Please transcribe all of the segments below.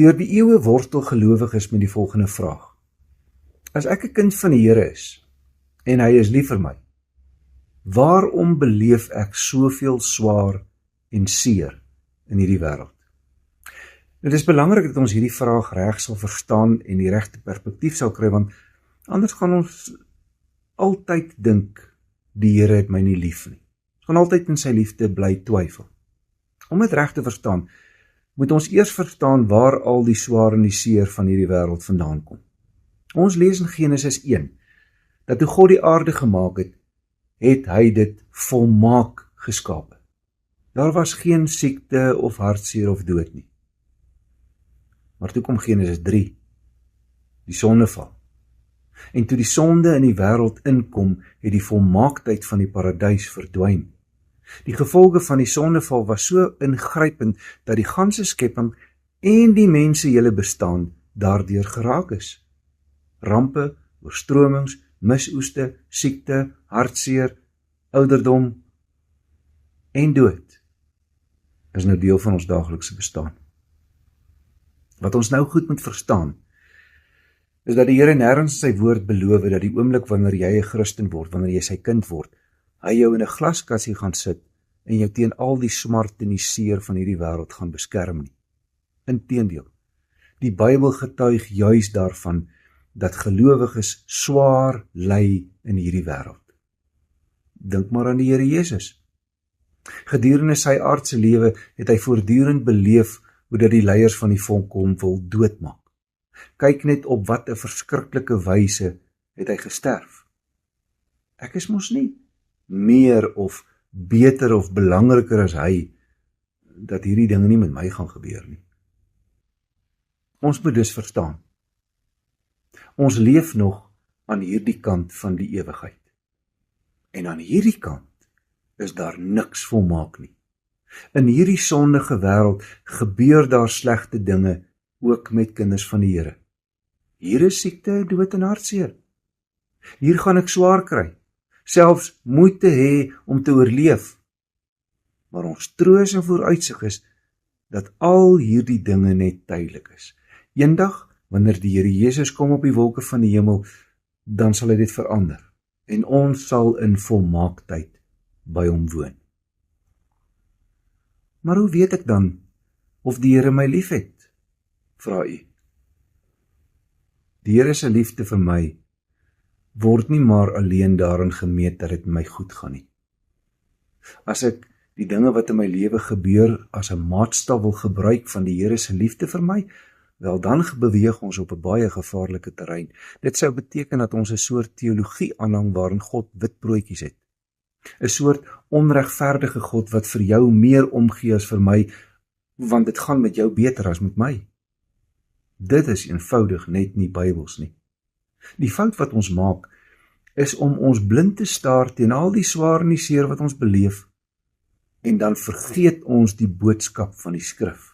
Deur die eeue wortel gelowiges met die volgende vraag. As ek 'n kind van die Here is, en hy is lief vir my, waarom beleef ek soveel swaar en seer in hierdie wêreld? Dit is belangrik dat ons hierdie vraag reg sal verstaan en die regte perspektief sal kry, want anders gaan ons altyd dink, die Here het my nie lief nie. Ons gaan altyd in sy liefde bly twyfel. Om dit reg te verstaan, moet ons eers verstaan waar al die swaar en die seer van hierdie wêreld vandaan kom. Ons lees in Genesis 1, dat toe God die aarde gemaak het, het hy dit volmaak geskape. Daar was geen siekte of hartseer of dood nie. Maar toe kom Genesis 3, die sondeval. En toe die sonde in die wêreld inkom, het die volmaaktheid van die paradys verdwyn. Die gevolge van die sondeval was so ingrypend, dat die ganse skepping en die mense hele bestaan daardeur geraak is. Rampe, oorstromings, misoeste, siekte, hartseer, ouderdom en dood is nou deel van ons daaglikse bestaan. Wat ons nou goed moet verstaan, is dat die Here nêrens sy woord beloof dat die oomblik wanneer jy 'n Christen word, wanneer jy sy kind word, hy jou in 'n glaskassie gaan sit en jou teen al die smart en die seer van hierdie wêreld gaan beskerm nie. Inteendeel, die Bybel getuig juis daarvan dat gelowiges swaar ly in hierdie wêreld. Dink maar aan die Here Jesus. Gedurende sy aardse lewe het hy voortdurend beleef hoe dat die leiers van die volk hom wil doodmaak. Kyk net op wat 'n verskriklike wyse het hy gesterf. Ek is mos nie meer of beter of belangriker as hy, dat hierdie dinge nie met my gaan gebeur nie. Ons moet dus verstaan, ons leef nog aan hierdie kant van die ewigheid. En aan hierdie kant is daar niks volmaak nie. In hierdie sondige wêreld gebeur daar slegte dinge, ook met kinders van die Here. Hier is siekte, dood en hartseer. Hier gaan ek swaar kry, selfs moeite hê om te oorleef. Maar ons troos en vooruitsig is, dat al hierdie dinge net tydelik is. Eendag, wanneer die Here Jesus kom op die wolke van die hemel, dan sal hy dit verander, en ons sal in volmaaktheid by hom woon. Maar hoe weet ek dan, of die Here my lief het? Vra u. Die Here se liefde vir my, word nie maar alleen daarin gemeet dat dit my goed gaan nie. As ek die dinge wat in my lewe gebeur as 'n maatstaf wil gebruik van die Here se liefde vir my, wel dan beweeg ons op 'n baie gevaarlike terrein. Dit sou beteken dat ons 'n soort teologie aanhang waarin God wit broodjies het. 'n Soort onregverdige God wat vir jou meer omgee as vir my, want dit gaan met jou beter as met my. Dit is eenvoudig net nie Bybels nie. Die fout wat ons maak, is om ons blind te staar teen al die swaar en die seer wat ons beleef, en dan vergeet ons die boodskap van die skrif.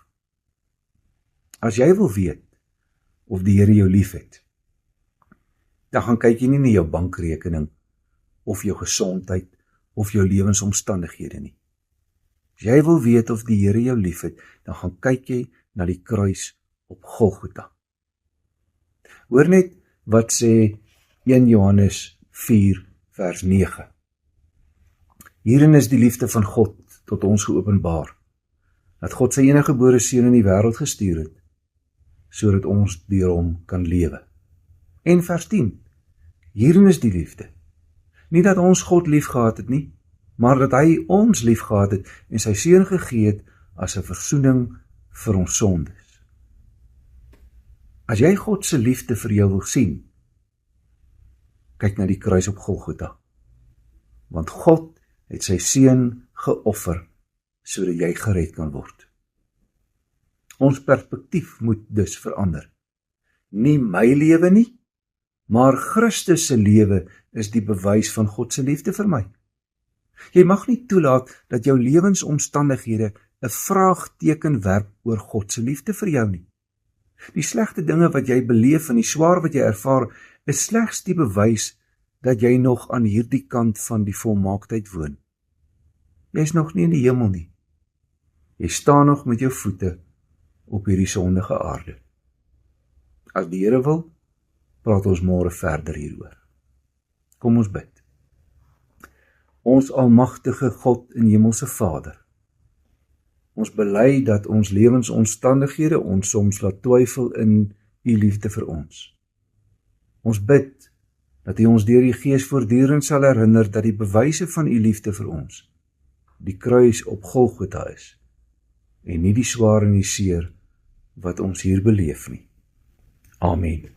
As jy wil weet of die Here jou lief het, dan gaan kyk jy nie na jou bankrekening, of jou gesondheid, of jou lewensomstandighede nie. As jy wil weet of die Here jou lief het, dan gaan kyk jy na die kruis op Golgotha. Hoor net wat sê 1 Johannes 4 vers 9. Hierin is die liefde van God tot ons geopenbaar, dat God sy enige gebore seun in die wêreld gestuur het, sodat ons deur hom kan lewe. En vers 10, hierin is die liefde, nie dat ons God lief gehad het nie, maar dat hy ons lief gehad het en sy seun gegee het as 'n versoening vir ons sondes. As jy God se liefde vir jou wil sien, kyk na die kruis op Golgotha, want God het sy seun geoffer, sodat jy gered kan word. Ons perspektief moet dus verander. Nie my lewe nie, maar Christus se lewe is die bewys van God se liefde vir my. Jy mag nie toelaat dat jou lewensomstandighede 'n vraagteken werp oor God se liefde vir jou nie. Die slegte dinge wat jy beleef en die swaar wat jy ervaar, is slegs die bewys dat jy nog aan hierdie kant van die volmaaktheid woon. Jy is nog nie in die hemel nie. Jy staan nog met jou voete op hierdie sondige aarde. As die Here wil, praat ons môre verder hieroor. Kom ons bid. Ons almagtige God en hemelse Vader, ons bely dat ons lewensomstandighede ons soms laat twyfel in U liefde vir ons. Ons bid dat U ons deur die Gees voortdurend sal herinner dat die bewyse van U liefde vir ons die kruis op Golgotha is en nie die swaar en die seer wat ons hier beleef nie. Amen.